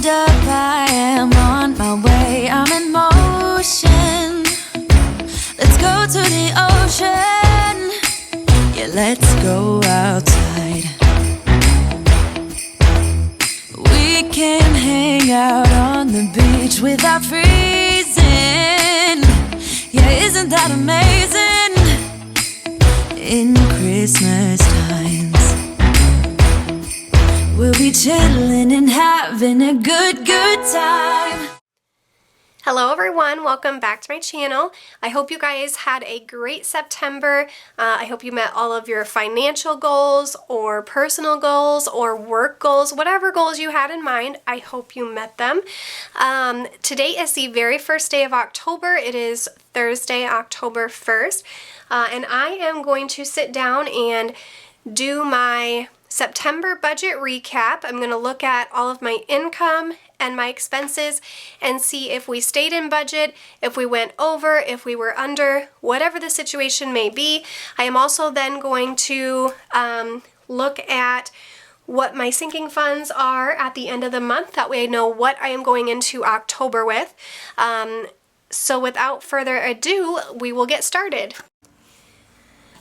hold up, I am on my way, I'm in motion. Let's go to the ocean, yeah, let's go outside. We can hang out on the beach without freezing. Yeah, isn't that amazing? In Christmas times, we'll be chilling and having a good time. Hello everyone, welcome back to my channel. I hope you guys had a great September. I hope you met all of your financial goals or personal goals or work goals, whatever goals you had in mind. I hope you met them. Today is the very first day of October. It is Thursday, October 1st. And I am going to sit down and do my September budget recap. I'm going to look at all of my income and my expenses and see if we stayed in budget, if we went over, if we were under, whatever the situation may be. I am also then going to look at what my sinking funds are at the end of the month. That way I know what I am going into October with. So without further ado, we will get started.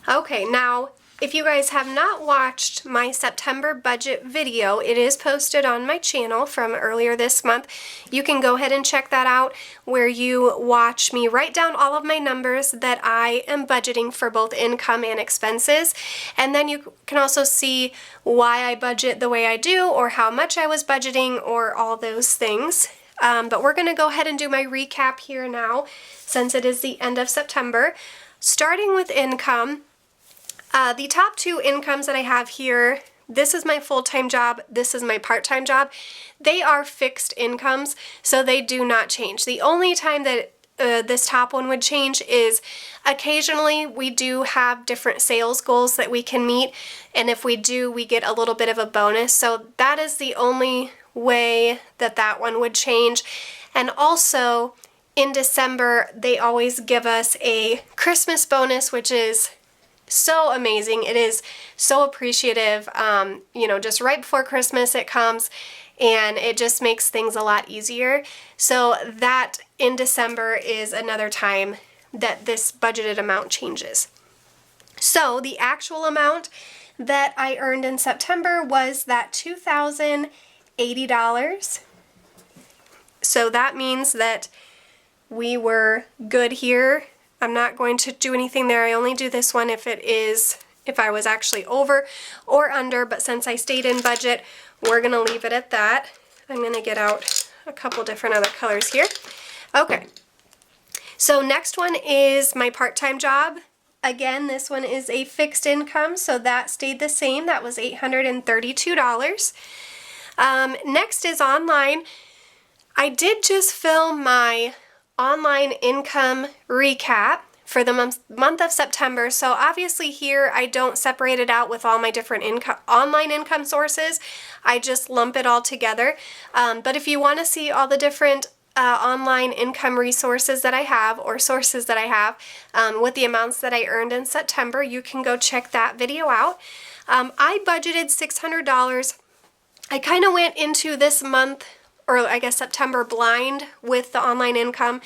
Okay, now if you guys have not watched my September budget video, it is posted on my channel from earlier this month. You can go ahead and check that out, where you watch me write down all of my numbers that I am budgeting for both income and expenses. And then you can also see why I budget the way I do, or how much I was budgeting, or all those things. But we're going to go ahead and do my recap here now, since it is the end of September. Starting with income. The top two incomes that I have here, this is my full-time job, this is my part-time job. They are fixed incomes, so they do not change. The only time that this top one would change is occasionally we do have different sales goals that we can meet, and if we do, we get a little bit of a bonus. So that is the only way that that one would change. And also, in December, they always give us a Christmas bonus, which is so amazing. It is so appreciative. You know, just right before Christmas it comes, and it just makes things a lot easier. So that in December is another time that this budgeted amount changes. So the actual amount that I earned in September was that $2,080. So that means that we were good here. I'm not going to do anything there. I only do this one if I was actually over or under, but since I stayed in budget, we're going to leave it at that. I'm going to get out a couple different other colors here. Okay, so next one is my part-time job. Again, this one is a fixed income, so that stayed the same. That was $832. Next is online. I did just film my online income recap for the month of September. So obviously here I don't separate it out with all my different online income sources. I just lump it all together. But if you want to see all the different online income resources that I have, or sources that I have, with the amounts that I earned in September, you can go check that video out. I budgeted $600. I kind of went into this month, or I guess September, blind with the online income,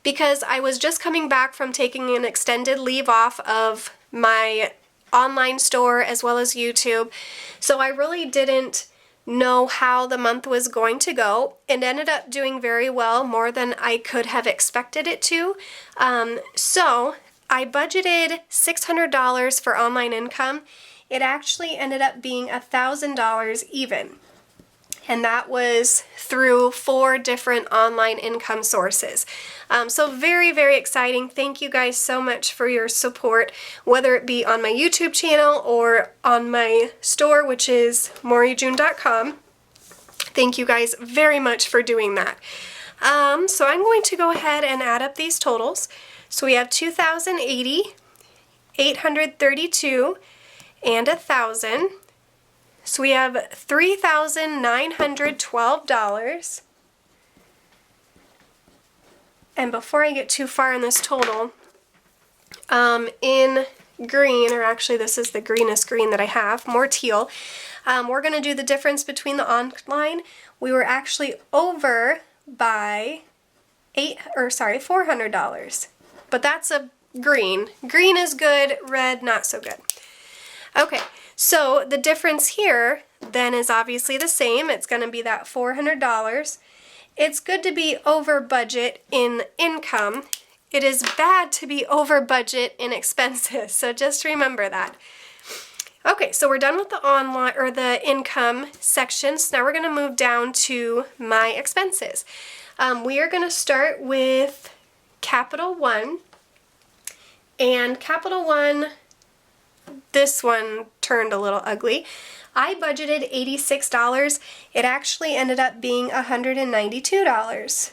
because I was just coming back from taking an extended leave off of my online store as well as YouTube. So I really didn't know how the month was going to go. It ended up doing very well, more than I could have expected it to. So I budgeted $600 for online income. It actually ended up being $1,000 even. And that was through 4 different online income sources. So very, very exciting. Thank you guys so much for your support, whether it be on my YouTube channel or on my store, which is moreyjune.com. Thank you guys very much for doing that. So I'm going to go ahead and add up these totals. So we have $2,080, $832, and $1,000. So we have $3,912. And before I get too far in this total, in green, or actually this is the greenest green that I have, more teal, We're going to do the difference between the online. We were actually over by $400. But that's a green. Green is good, red not so good. Okay, so the difference here then is obviously the same. It's going to be that $400. It's good to be over budget in income. It is bad to be over budget in expenses, so just remember that. Okay, so we're done with the online or the income section. So now we're going to move down to my expenses. We are going to start with Capital One. And Capital One, this one turned a little ugly. I budgeted $86. It actually ended up being $192.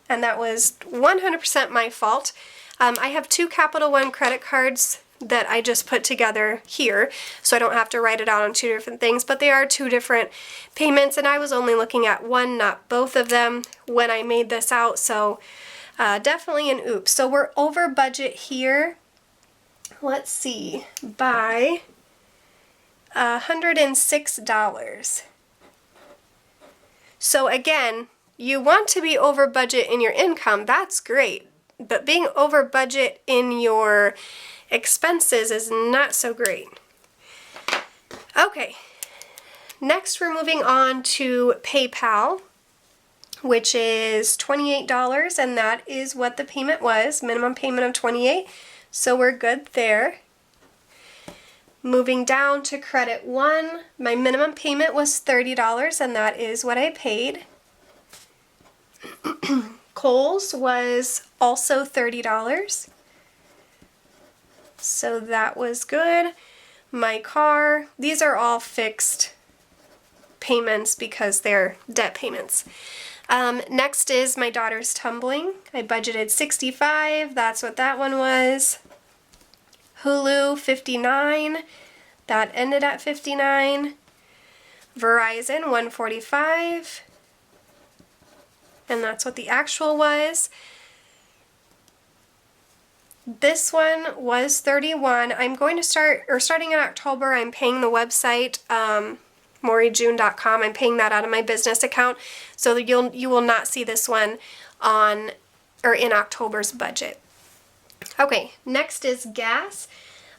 And that was 100% my fault. I have two Capital One credit cards that I just put together here, so I don't have to write it out on two different things, but they are two different payments, and I was only looking at one, not both of them, when I made this out, so definitely an oops. So we're over budget here, let's see, by $106. So again, you want to be over budget in your income, that's great, but being over budget in your expenses is not so great. Okay, next we're moving on to PayPal, which is $28, and that is what the payment was, minimum payment of $28, so we're good there. Moving down to Credit One, my minimum payment was $30, and that is what I paid. Kohl's was also $30. So that was good. My car, these are all fixed payments because they're debt payments. Next is my daughter's tumbling. I budgeted $65, that's what that one was. Hulu, $59, that ended at $59. Verizon, $145, and that's what the actual was. This one was $31. I'm going to starting in October, I'm paying the website, moreyjune.com. I'm paying that out of my business account, so that you will not see this one on or in October's budget. Okay, next is gas.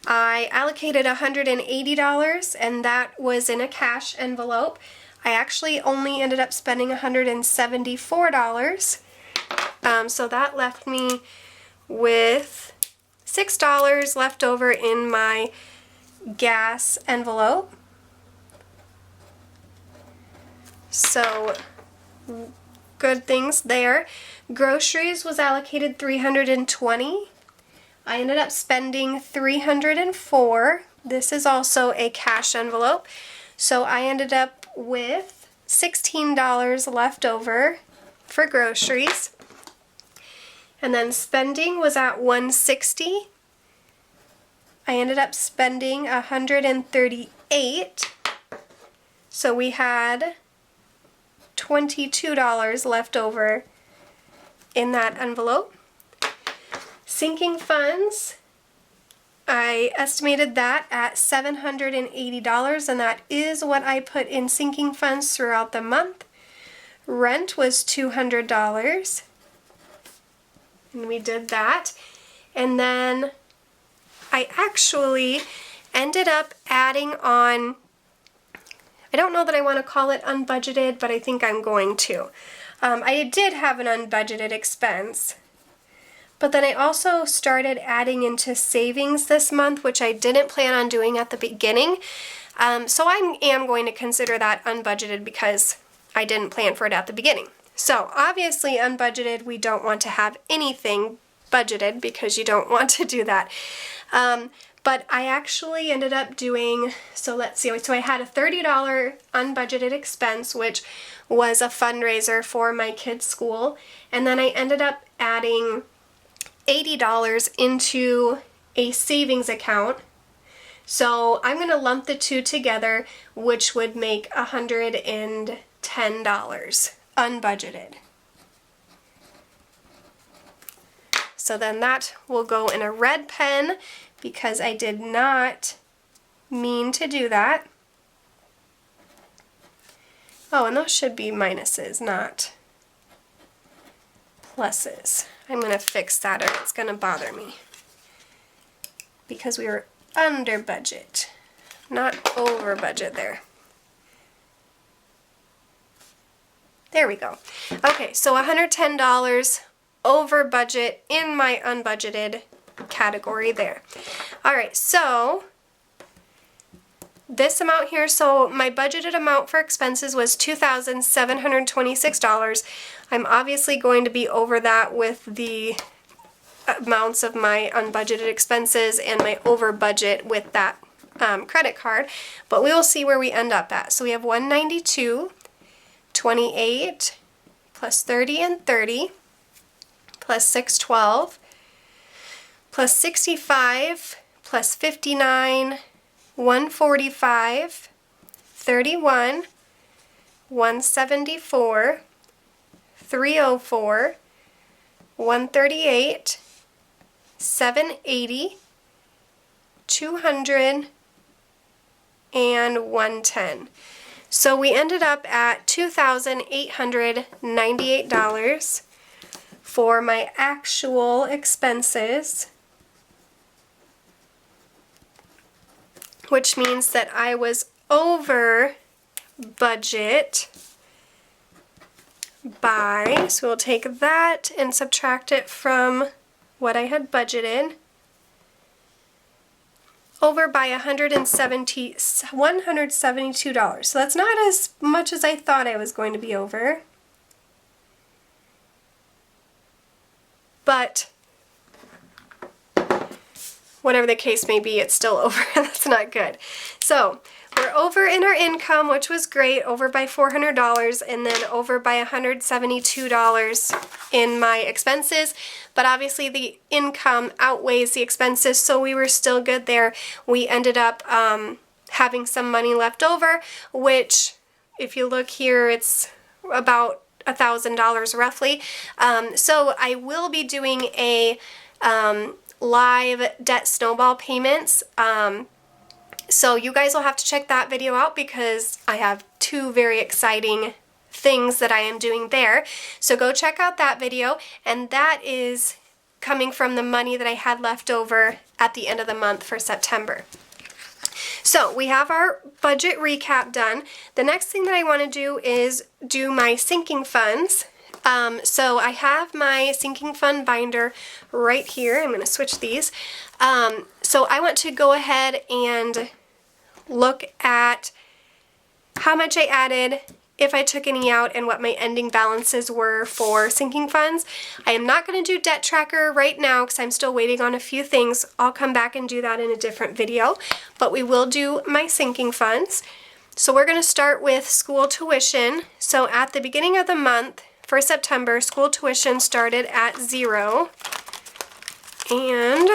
I allocated $180, and that was in a cash envelope. I actually only ended up spending $174, so that left me with $6 left over in my gas envelope. So good things there. Groceries was allocated $320. I ended up spending $304. This is also a cash envelope. So I ended up with $16 left over for groceries. And then spending was at $160. I ended up spending $138. So we had $22 left over in that envelope. Sinking funds, I estimated that at $780, and that is what I put in sinking funds throughout the month. Rent was $200. And we did that. And then I actually ended up adding on, I don't know that I want to call it unbudgeted, but I think I'm going to. I did have an unbudgeted expense, but then I also started adding into savings this month, which I didn't plan on doing at the beginning. So I am going to consider that unbudgeted because I didn't plan for it at the beginning. So obviously unbudgeted, we don't want to have anything budgeted because you don't want to do that. But I actually ended up doing, so let's see, so I had a $30 unbudgeted expense, which was a fundraiser for my kids' school, and then I ended up adding $80 into a savings account. So I'm going to lump the two together, which would make $110 unbudgeted. So then that will go in a red pen because I did not mean to do that. Oh, and those should be minuses, not pluses. I'm going to fix that or it's going to bother me. Because we were under budget, not over budget there. There we go. Okay, so $110 over budget in my unbudgeted category there. All right, so this amount here, so my budgeted amount for expenses was $2,726. I'm obviously going to be over that with the amounts of my unbudgeted expenses and my over budget with that credit card, but we will see where we end up at. So we have 192, 28 plus 30 and 30 plus 612 plus 65 plus 59, 145, 31, 174, 304, 138, 780, 200, and 110. So we ended up at $2,898 for my actual expenses, which means that I was over budget by, so we'll take that and subtract it from what I had budgeted, over by $172. So that's not as much as I thought I was going to be over. But whatever the case may be, it's still over. That's not good. So we're over in our income, which was great, over by $400, and then over by $172 in my expenses. But obviously the income outweighs the expenses, so we were still good there. We ended up having some money left over, which, if you look here, it's about $1,000 roughly. So I will be doing a live debt snowball payments. So you guys will have to check that video out because I have two very exciting things that I am doing there. So go check out that video, and that is coming from the money that I had left over at the end of the month for September. So we have our budget recap done. The next thing that I want to do is do my sinking funds. So I have my sinking fund binder right here. I'm going to switch these. So I want to go ahead and look at how much I added, if I took any out, and what my ending balances were for sinking funds. I am not going to do debt tracker right now because I'm still waiting on a few things. I'll come back and do that in a different video, but we will do my sinking funds. So we're going to start with school tuition. So at the beginning of the month for September, school tuition started at $0, and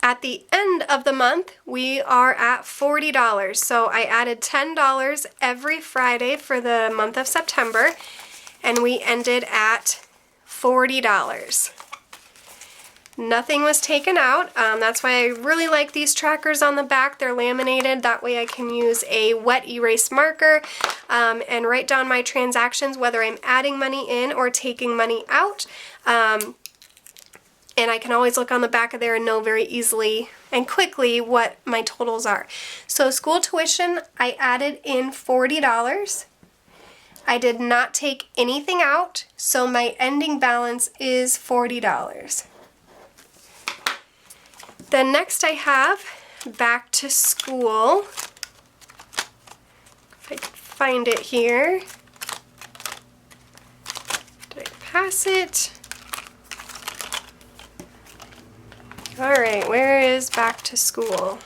at the end of the month, we are at $40. So I added $10 every Friday for the month of September, and we ended at $40. Nothing was taken out. That's why I really like these trackers on the back. They're laminated. That way I can use a wet erase marker and write down my transactions, whether I'm adding money in or taking money out. And I can always look on the back of there and know very easily and quickly what my totals are. So school tuition, I added in $40. I did not take anything out, so my ending balance is $40. Then next I have back to school. If I can find it here. Did I pass it? Alright, where is back to school?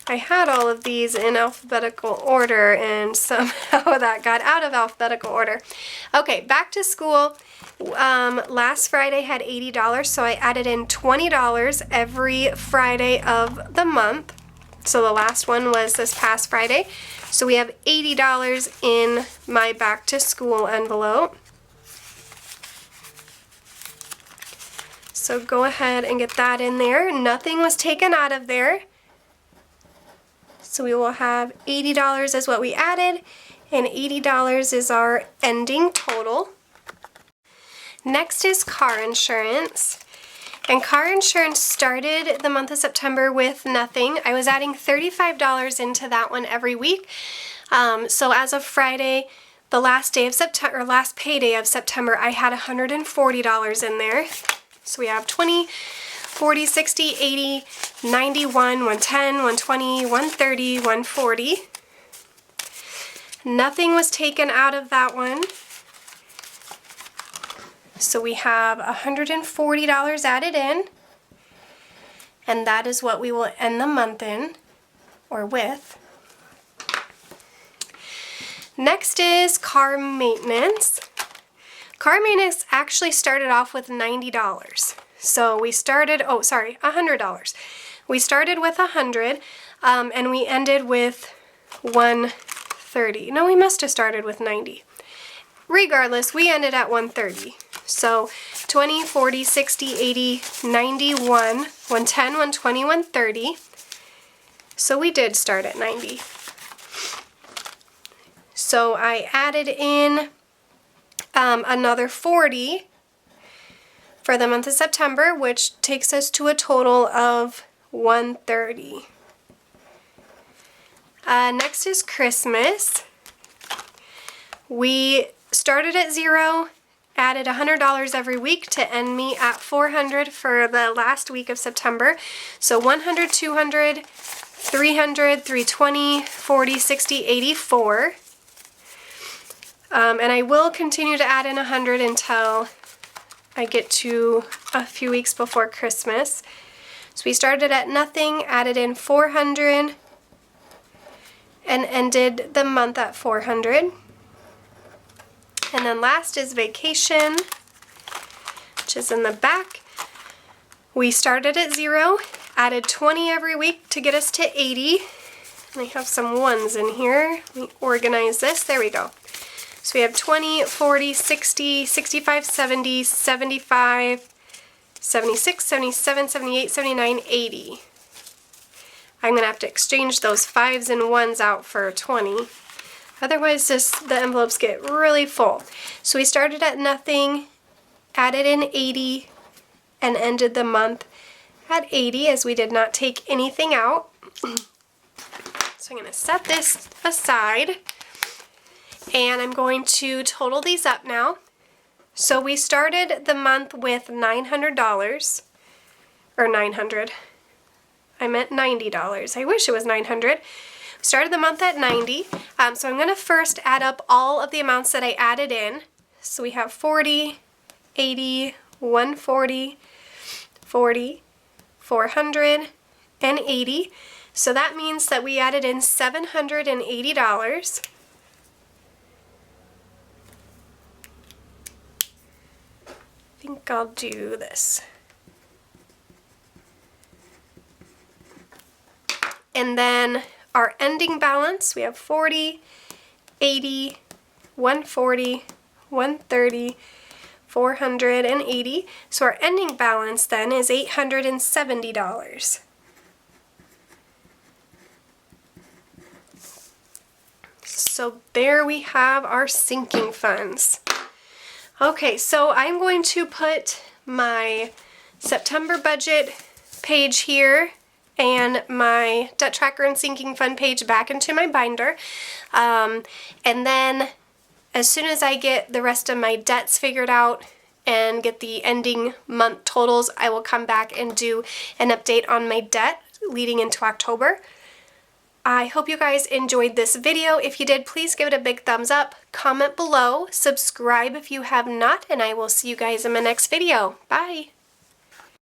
I had all of these in alphabetical order, and somehow that got out of alphabetical order. Okay, back to school. Last Friday had $80, so I added in $20 every Friday of the month. So the last one was this past Friday. So we have $80 in my back to school envelope. So go ahead and get that in there. Nothing was taken out of there. So we will have $80 is what we added, and $80 is our ending total. Next is car insurance. And car insurance started the month of September with nothing. I was adding $35 into that one every week. So as of Friday, the last day of September, or last payday of September, I had $140 in there. So we have 20, 40, 60, 80, 91, 110, 120, 130, 140. Nothing was taken out of that one. So we have $140 added in, and that is what we will end the month in, or with. Next is car maintenance. Car maintenance actually started off with $90. So we started, $100. We started with $100, and we ended with $130. No, we must have started with $90. Regardless, we ended at $130. So 20, 40, 60, 80, 91, 110, 120, 130. So we did start at 90. So I added in another 40 for the month of September, which takes us to a total of 130. Next is Christmas. We started at 0, added $100 every week to end me at $400 for the last week of September. So 100, 200, 300, 320, 40, 60, 84. And I will continue to add in 100 until I get to a few weeks before Christmas. So we started at nothing, added in 400, and ended the month at 400. And then last is vacation, which is in the back. We started at 0, added 20 every week to get us to 80. And I have some ones in here. Let me organize this. There we go. So we have 20, 40, 60, 65, 70, 75, 76, 77, 78, 79, 80. I'm going to have to exchange those 5s and 1s out for 20. Otherwise, the envelopes get really full. So we started at nothing, added in 80, and ended the month at 80 as we did not take anything out. So I'm going to set this aside, and I'm going to total these up now. So we started the month with $900, or 900. I meant $90. I wish it was 900. Started the month at 90, so I'm going to first add up all of the amounts that I added in. So we have 40, 80, 140, 40, 400, and 80. So that means that we added in $780. I think I'll do this. And then our ending balance, we have 40, 80, 140, 130, 480. So our ending balance then is $870. So there we have our sinking funds. Okay, so I'm going to put my September budget page here and my debt tracker and sinking fund page back into my binder. And then as soon as I get the rest of my debts figured out and get the ending month totals, I will come back and do an update on my debt leading into October. I hope you guys enjoyed this video. If you did, please give it a big thumbs up, comment below, subscribe if you have not, and I will see you guys in my next video. Bye!